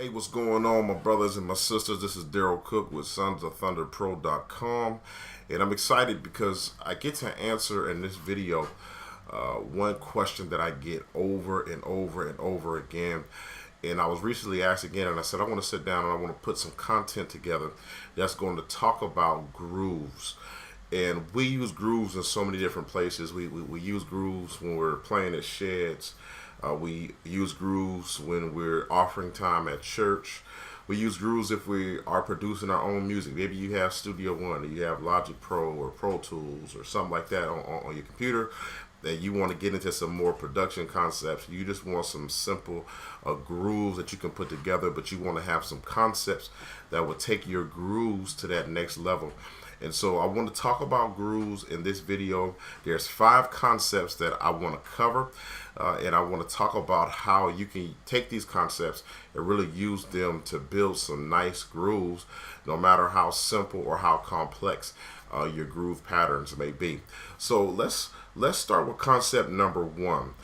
Hey, what's going on, my brothers and my sisters? This is Daryl Cook with sonsofthunderpro.com, and I'm excited because I get to answer in this video one question that I get over and over and over again. And I was recently asked again, and I said I want to sit down and I want to put some content together that's going to talk about grooves. And we use grooves in so many different places. We use grooves when we're playing at sheds. We use grooves when we're offering time at church. We use grooves if we are producing our own music. Maybe you have Studio One, or you have Logic Pro or Pro Tools or something like that on your computer, and you want to get into some more production concepts. You just want some simple grooves that you can put together, but you want to have some concepts that will take your grooves to that next level. And so I want to talk about grooves in this video. There's 5 concepts that I want to cover, and I want to talk about how you can take these concepts and really use them to build some nice grooves, no matter how simple or how complex your groove patterns may be. So let's start with concept number 1.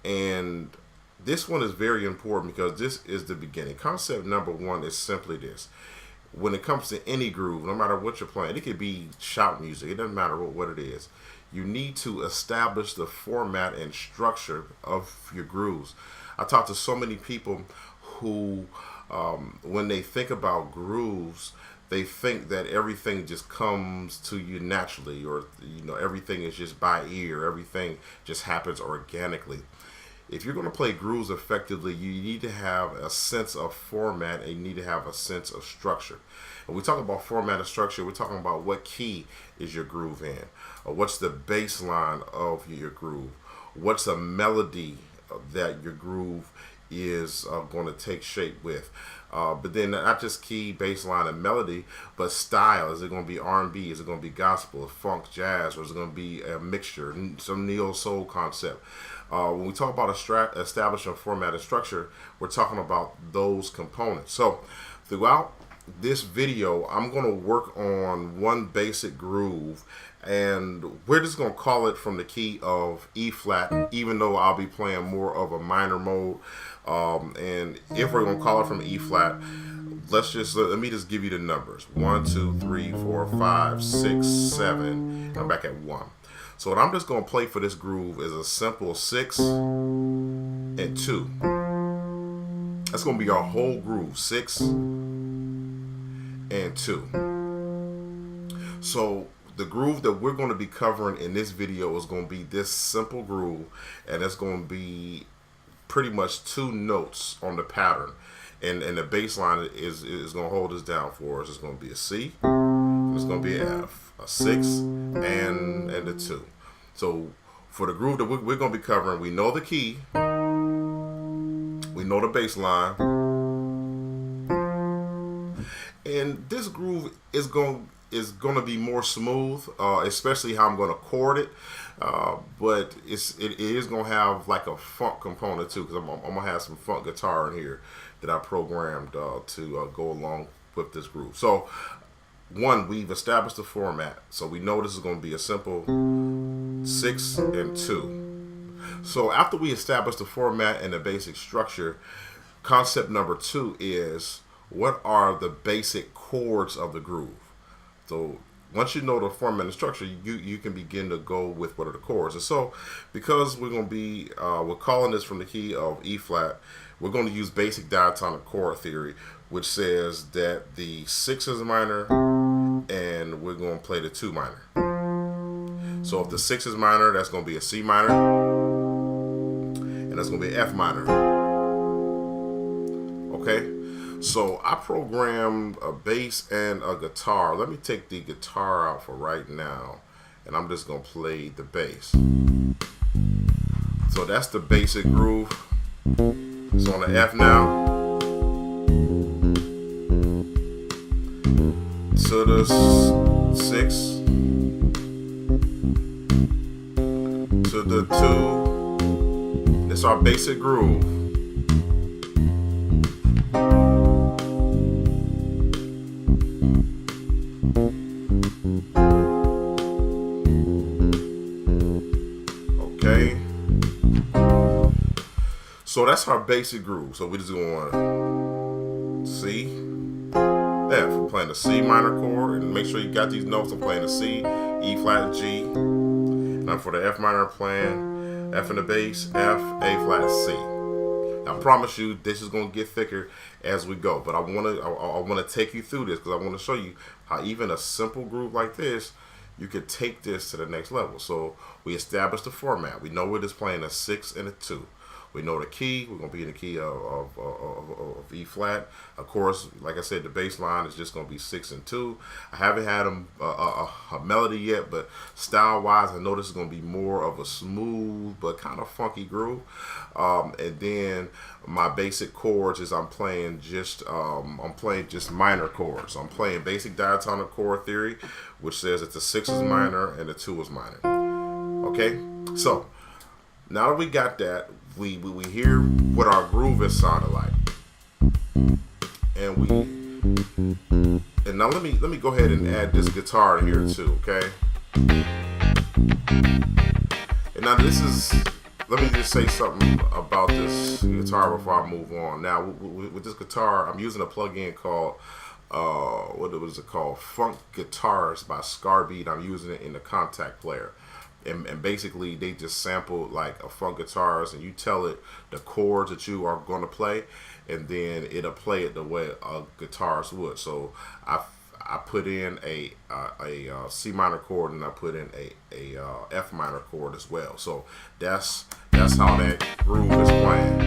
And this one is very important because this is the beginning. Concept number 1 is simply this. When it comes to any groove, no matter what you're playing, it could be shout music, it doesn't matter what it is, you need to establish the format and structure of your grooves. I talk to so many people who, when they think about grooves, they think that everything just comes to you naturally, or everything is just by ear, everything just happens organically. If you're going to play grooves effectively, you need to have a sense of format and you need to have a sense of structure. When we talk about format and structure, we're talking about what key is your groove in, or what's the bass line of your groove, what's a melody that your groove is going to take shape with. But then not just key, bass line, and melody, but style. Is it going to be R&B? Is it going to be gospel, funk, jazz, or is it going to be a mixture, some neo soul concept? When we talk about establishing format and structure, we're talking about those components. So throughout this video, I'm going to work on one basic groove, and we're just going to call it from the key of E flat, even though I'll be playing more of a minor mode. And if we're going to call it from E flat, let me just give you the numbers: 1, 2, 3, 4, 5, 6, 7. I'm back at 1. So what I'm just going to play for this groove is a simple 6 and 2. That's going to be our whole groove, 6 and 2. So the groove that we're going to be covering in this video is going to be this simple groove, and it's going to be pretty much 2 notes on the pattern. And the bass line is going to hold us down for us. It's going to be a C, and it's going to be an F, a 6, and a 2. So for the groove that we're going to be covering, we know the key, we know the bass line, and this groove is going to be more smooth, especially how I'm going to chord it. But it is going to have like a funk component too, because I'm going to have some funk guitar in here that I programmed to go along with this groove. So 1, we've established the format, so we know this is going to be a simple 6 and 2. So after we establish the format and the basic structure, concept number 2 is, what are the basic chords of the groove? So once you know the format and structure, you can begin to go with what are the chords. And so because we're going to be we're calling this from the key of E flat, we're going to use basic diatonic chord theory, which says that the 6 is minor and we're going to play the 2 minor. So if the 6 is minor, that's going to be a C minor, and that's going to be an F minor. Okay, so I programmed a bass and a guitar. Let me take the guitar out for right now, and I'm just going to play the bass. So that's the basic groove. It's on the F now. To the 6, to the 2. It's our basic groove. Okay. So that's our basic groove. So we just go on. playing a C minor chord, and make sure you got these notes. I'm playing a C, E flat, G. And for the F minor, I'm playing F in the bass, F, A flat, C. I promise you, this is gonna get thicker as we go. But I wanna take you through this because I want to show you how even a simple groove like this, you could take this to the next level. So we established the format. We know we're just playing a 6 and a 2. We know the key. We're going to be in the key of E flat. Of course, like I said, the bass line is just going to be 6 and 2. I haven't had a melody yet, but style-wise, I know this is going to be more of a smooth but kind of funky groove. And then my basic chords is I'm playing just minor chords. I'm playing basic diatonic chord theory, which says that the 6 is minor and the 2 is minor. Okay, so now that we got that, we hear what our groove is sounding like, and now let me go ahead and add this guitar here too, okay? And now let me just say something about this guitar before I move on. Now with this guitar, I'm using a plugin called what was it called? Funk Guitars by ScarBeat. I'm using it in the Contact player. And basically they just sample like a funk guitars, and you tell it the chords that you are going to play, and then it'll play it the way a guitarist would. So I put in a C minor chord, and I put in a F minor chord as well. So that's how that groove is playing.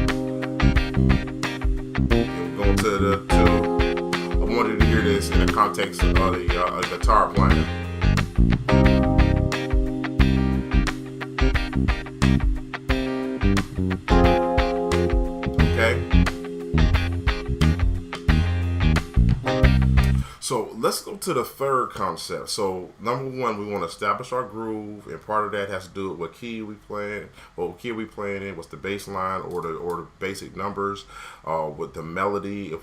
And we're going to I wanted to hear this in the context of the guitar playing. So let's go to the third concept. So number one, we want to establish our groove, and part of that has to do with what key we playing, in, what's the bass line or the basic numbers, with the melody,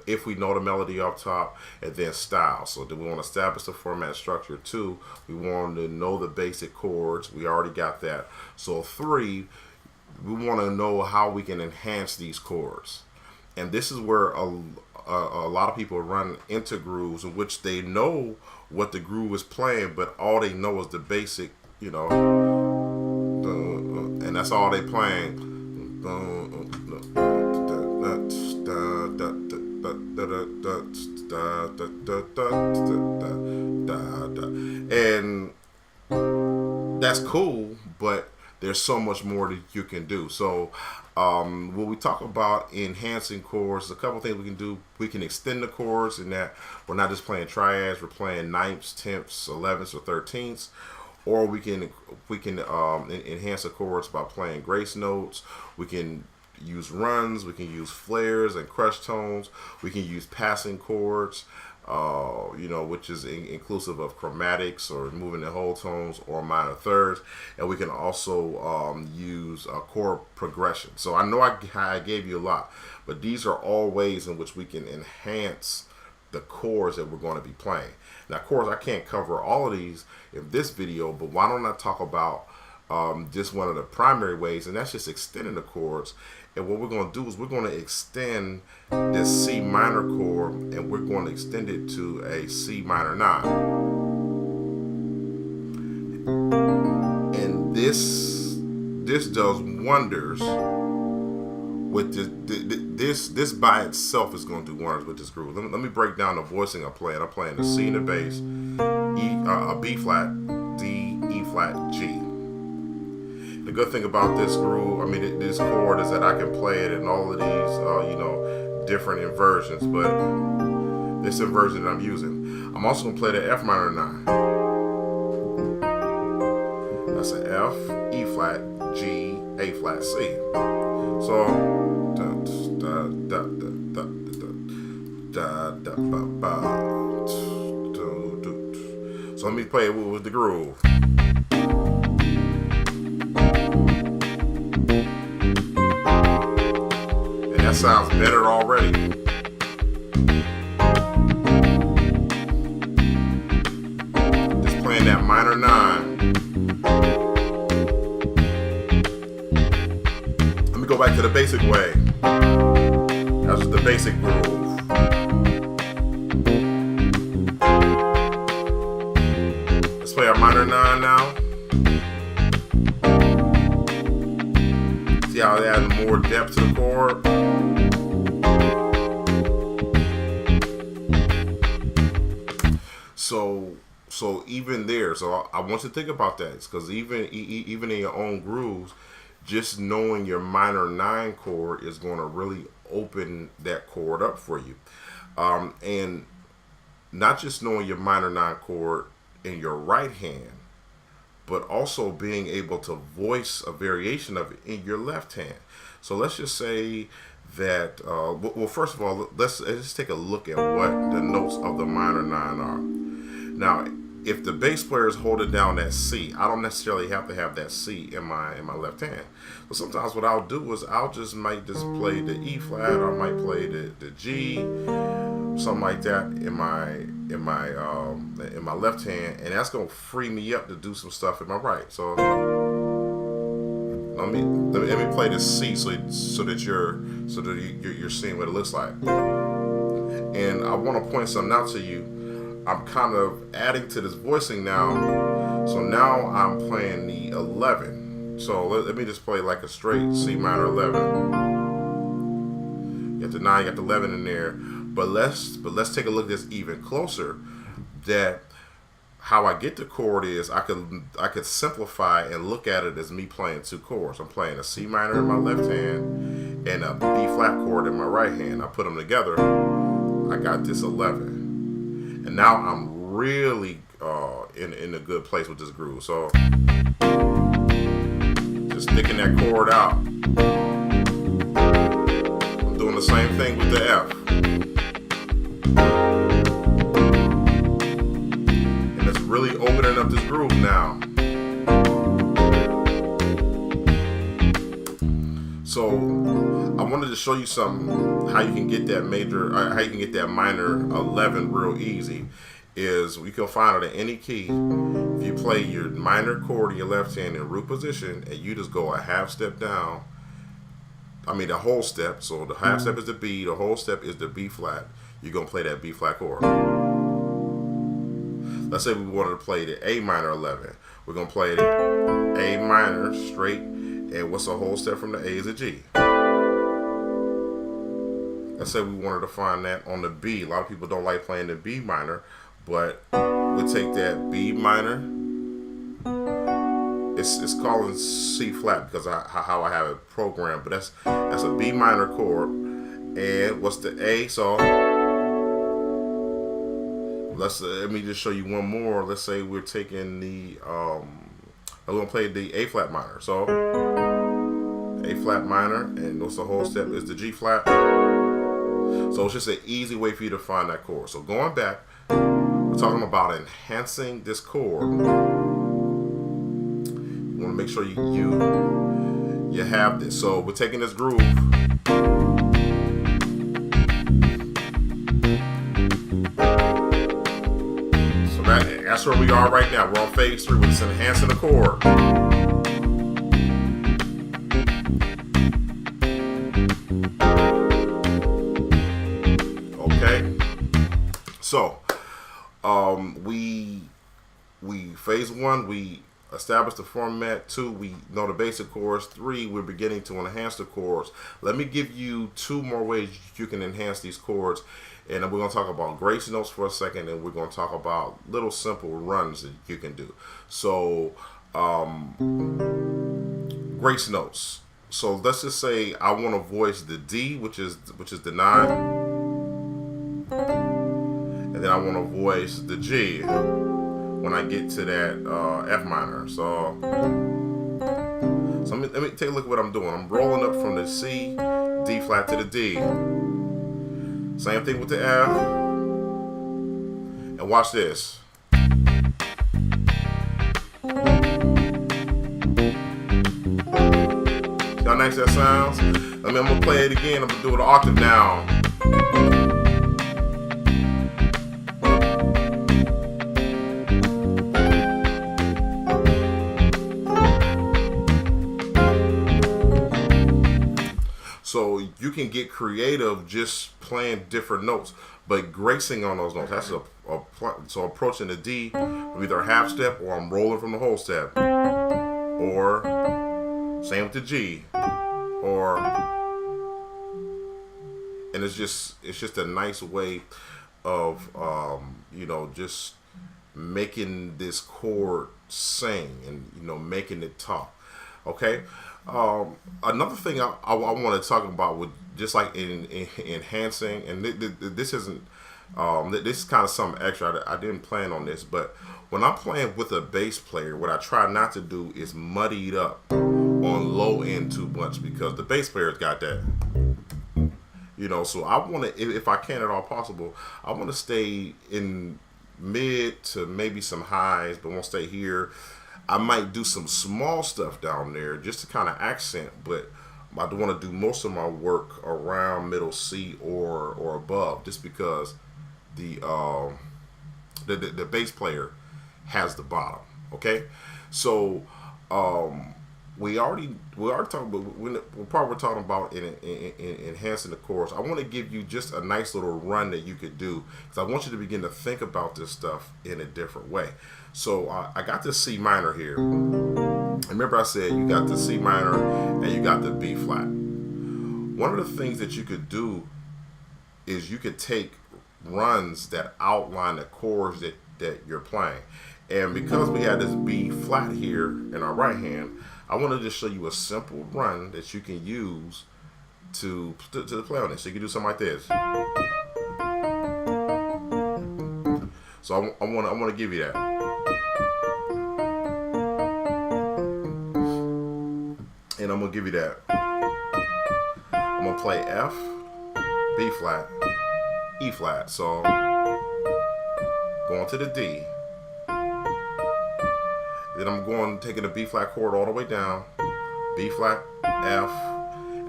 if we know the melody off top, and then style. So do we want to establish the format structure? 2, we want to know the basic chords. We already got that. So 3, we want to know how we can enhance these chords. And this is where a lot of people run into grooves in which they know what the groove is playing, but all they know is the basic, you know, and that's all they playing. And that's cool, but there's so much more that you can do. So when we talk about enhancing chords, a couple things we can do. We can extend the chords in that we're not just playing triads, we're playing ninths, tenths, 11ths, or 13ths. Or we can enhance the chords by playing grace notes. We can use runs, we can use flares and crush tones. We can use passing chords, you know, which is inclusive of chromatics or moving the whole tones or minor thirds. And we can also use chord progression. So I know I gave you a lot, but these are all ways in which we can enhance the chords that we're going to be playing. Now, of course, I can't cover all of these in this video, but why don't I talk about just one of the primary ways, and that's just extending the chords. And what we're going to do is we're going to extend this C minor chord, and we're going to extend it to a C minor 9. And this does wonders with this by itself is going to do wonders with this groove. Let me break down the voicing I'm playing. I'm playing the C in the bass, a B flat, D, E flat, G. The good thing about this groove, I mean, this chord, is that I can play it in all of these, you know, different inversions. But this inversion that I'm using, I'm also gonna play the F minor 9. That's an F, E flat, G, A flat, C. So so let me play it with the groove. And that sounds better already. Just playing that minor 9. Let me go back to the basic way. That's just the basic groove. 9 now. See how it adds more depth to the chord? So even there, so I want you to think about that, because even in your own grooves, just knowing your minor 9 chord is going to really open that chord up for you. And not just knowing your minor 9 chord in your right hand, but also being able to voice a variation of it in your left hand. So let's just say that, well, first of all, let's just take a look at what the notes of the minor 9 are. Now, if the bass player is holding down that C, I don't necessarily have to have that C in my left hand. But sometimes what I'll do is might just play the E flat, or I might play the G, something like that in my left hand, and that's gonna free me up to do some stuff in my right. So let me play this C so that you're seeing what it looks like. And I want to point something out to you. I'm kind of adding to this voicing now. So now I'm playing the 11. So let me just play like a straight C minor 11. You got the 9, you got the 11 in there. But let's take a look at this even closer. That how I get the chord is I could simplify and look at it as me playing 2 chords. I'm playing a C minor in my left hand and a B flat chord in my right hand. I put them together. I got this 11. And now I'm really in a good place with this groove. So just sticking that chord out. I'm doing the same thing with the F. And it's really opening up this groove now. So I wanted to show you something, how you can get that how you can get that minor 11 real easy. Is you can find it in any key. If you play your minor chord in your left hand in root position, and you just go a half step down, I mean the whole step, so the half step is the B, the whole step is the B flat, you're going to play that B flat chord. Let's say we wanted to play the A minor 11. We're going to play the A minor straight, and what's the whole step from the A is a G. Let's say we wanted to find that on the B. A lot of people don't like playing the B minor, but we'll take that B minor. It's calling C flat because how I have it programmed, but that's a B minor chord. And what's the A? So let me just show you one more. Let's say we're taking the I'm gonna play the A flat minor. So A flat minor, and what's the whole step is the G flat. So it's just an easy way for you to find that chord. So going back, we're talking about enhancing this chord. You want to make sure you have this. So we're taking this groove. So that's where we are right now. We're on phase 3. We're just enhancing the chord. So, we phase 1, we established the format. 2, we know the basic chords. 3, we're beginning to enhance the chords. Let me give you 2 more ways you can enhance these chords, and then we're going to talk about grace notes for a second, and we're going to talk about little simple runs that you can do. So, grace notes. So let's just say I want to voice the D, which is the 9. And then I want to voice the G when I get to that F minor. So let me take a look at what I'm doing. I'm rolling up from the C, D flat to the D. Same thing with the F. And watch this. See how nice that sounds? I'm gonna play it again. I'm gonna do it an octave down. So you you can get creative just playing different notes, but gracing on those notes. That's so approaching the D with either a half step, or I'm rolling from the whole step, or same with the G, or, and it's just a nice way of you know, just making this chord sing, and you know, making it talk. Okay. Another thing I want to talk about with just like in enhancing, and this isn't this is kind of something extra. I didn't plan on this, but when I'm playing with a bass player, what I try not to do is muddy it up on low end too much, because the bass player's got that. You know, so I want to, if I can at all possible, I want to stay in mid to maybe some highs, but won't stay here. I might do some small stuff down there just to kind of accent, but I want to do most of my work around middle C or above, just because the bass player has the bottom. Okay, so we already talking about, we're probably talking about in enhancing the chorus. I want to give you just a nice little run that you could do, because I want you to begin to think about this stuff in a different way. So I got the C minor here. Remember I said you got the C minor and you got the B flat. One of the things that you could do is you could take runs that outline the chords that you're playing. And because we have this B flat here in our right hand, I want to just show you a simple run that you can use to play on this. So you can do something like this. So I want to give you that. And I'm gonna give you that. I'm gonna play F, B flat, E flat. So going to the D. Then I'm taking the B flat chord all the way down, B flat, F.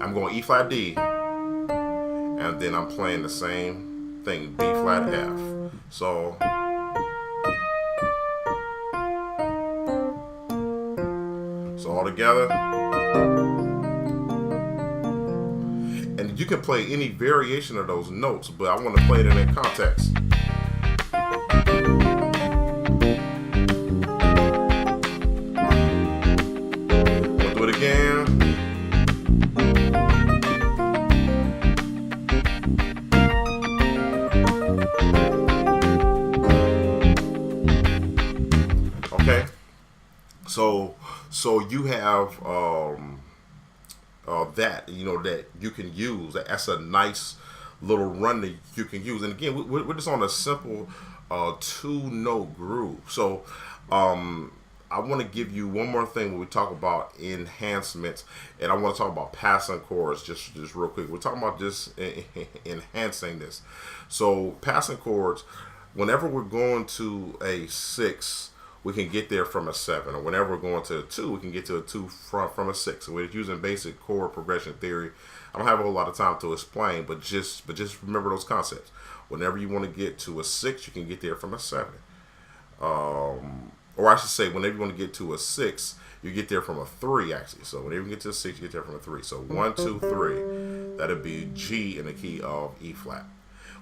I'm going E flat, D, and then I'm playing the same thing, B flat, F. So all together. And you can play any variation of those notes, but I want to play it in that context. We'll do it again. Okay. So you have that, you know, that you can use. That's a nice little run that you can use. And again, we're just on a simple 2-note groove. So I want to give you one more thing when we talk about enhancements, and I want to talk about passing chords just real quick. We're talking about just enhancing this. So passing chords, whenever we're going to a 6, we can get there from a 7, or whenever we're going to a 2, we can get to a 2 from a 6. So we're using basic chord progression theory. I don't have a whole lot of time to explain, but just remember those concepts. Whenever you want to get to a 6, you can get there from a 7. Or I should say, whenever you want to get to a 6, you get there from a 3, actually. So whenever you get to a 6, you get there from a 3. So 1, 2, 3, that'd be G in the key of E flat.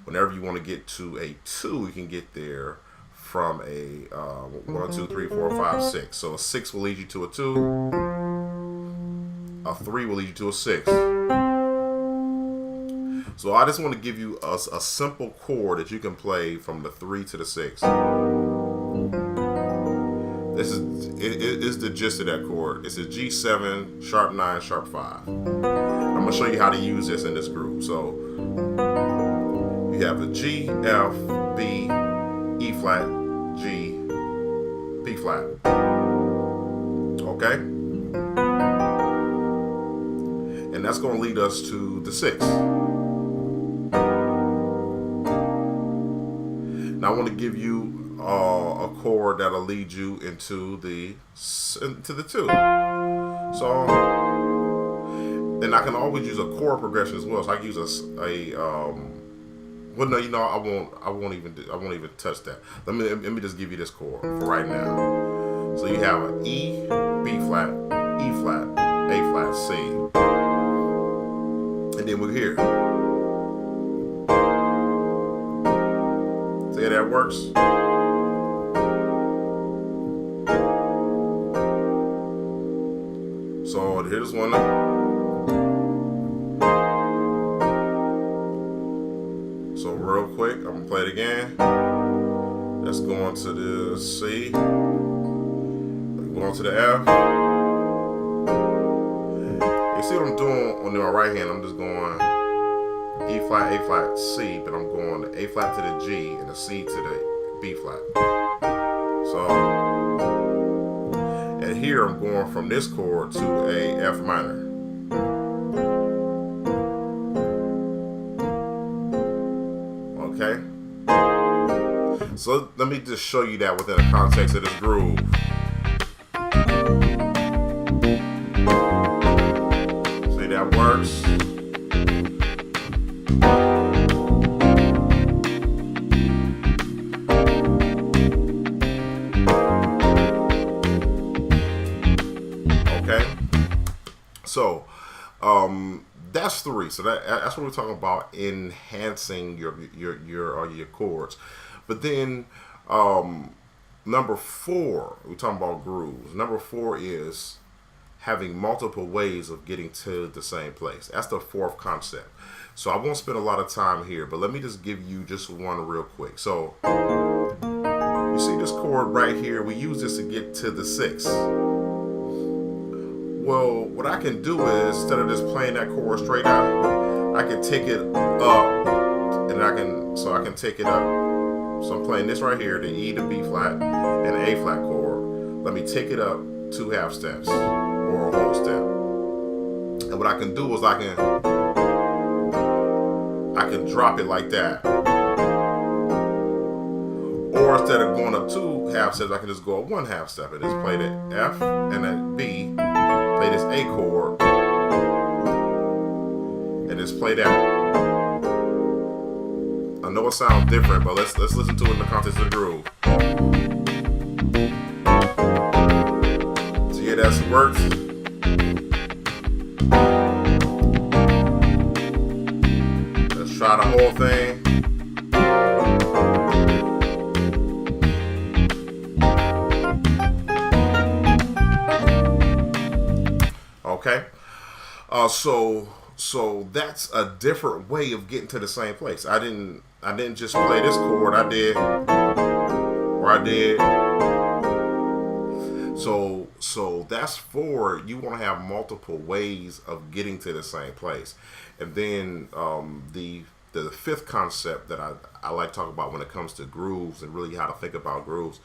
Whenever you want to get to a 2, you can get there from a 1, 2, 3, 4, 5, 6. So a 6 will lead you to a 2. A 3 will lead you to a 6. So I just want to give you a simple chord that you can play from the 3 to the 6. This is the gist of that chord. It's a G7, sharp 9, sharp 5. I'm gonna show you how to use this in this groove. So you have a G, F, B, E flat, G, B flat. Okay? And that's going to lead us to the 6. Now I want to give you a chord that'll lead you into the 2. So, and I can always use a chord progression as well. So I can use well, no, you know, I won't even touch that. Let me just give you this chord for right now. So you have an E, B flat, E flat, A flat, C, And then we're here. See how that works? So here's one. So real quick, I'm gonna play it again. Let's go on to the C. Go on to the F. You see what I'm doing on my right hand? I'm just going E flat, A flat, C, but I'm going A flat to the G and the C to the B flat. So, and here I'm going from this chord to a F minor. Okay? So let me just show you that within the context of this groove. See, that works. So that's 3. So that's what we're talking about, enhancing your chords. But then number 4, we're talking about grooves. Number 4 is having multiple ways of getting to the same place. That's the 4th concept. So I won't spend a lot of time here, but let me just give you just one real quick. So you see this chord right here, we use this to get to the 6th. Well, what I can do is, instead of just playing that chord straight out, I can take it up, and I can take it up. So I'm playing this right here, the E to B flat and the A flat chord. Let me take it up 2 half steps or a whole step. And what I can do is I can drop it like that. Or instead of going up 2 half steps, I can just go up 1 half step and just play the F and then B. Play this A chord and just play that. I know it sounds different, but let's listen to it in the context of the groove. See how that works? Let's try the whole thing. Okay, so that's a different way of getting to the same place. I didn't just play this chord. I did. So that's 4. You want to have multiple ways of getting to the same place, and then the 5th concept that I like to talk about when it comes to grooves and really how to think about grooves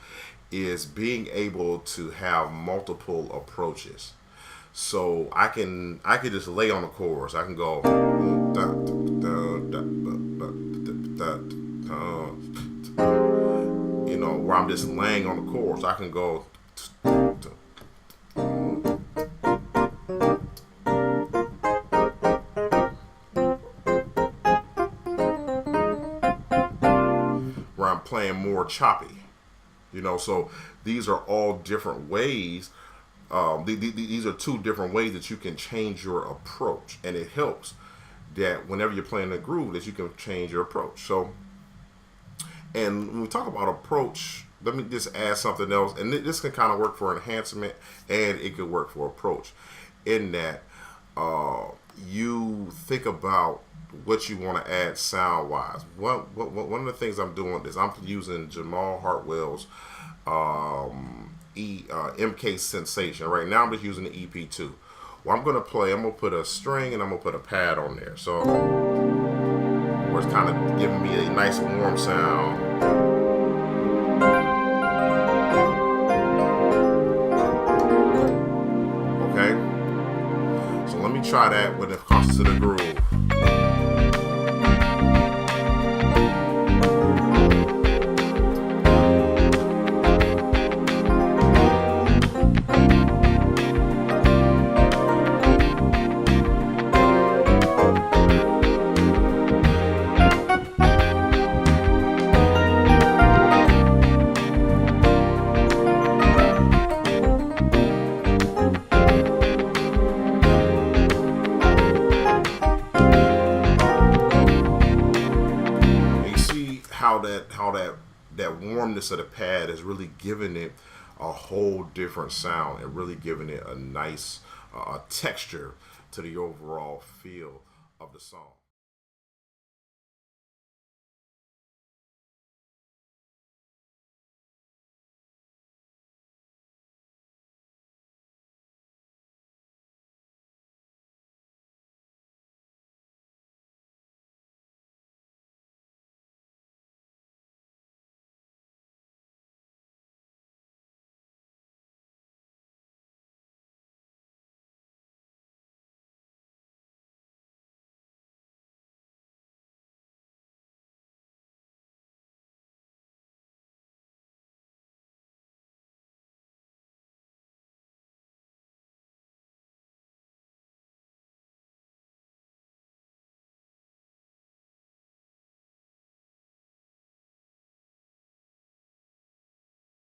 is being able to have multiple approaches. So I can just lay on the chorus. I can go, you know, where I'm just laying on the chorus. I can go, where I'm playing more choppy. You know, so these are all different ways. These are 2 different ways that you can change your approach, and it helps that whenever you're playing a groove that you can change your approach. So, and when we talk about approach, let me just add something else, and this can kind of work for enhancement and it could work for approach, in that you think about what you want to add sound wise. One of the things I'm doing is I'm using Jamal Hartwell's MK Sensation. Right now I'm just using the EP2. Well, I'm going to put a string and I'm going to put a pad on there. So where it's kind of giving me a nice warm sound. Okay. So let me try that when it comes to the groove. how that warmness of the pad is really giving it a whole different sound and really giving it a nice texture to the overall feel of the song.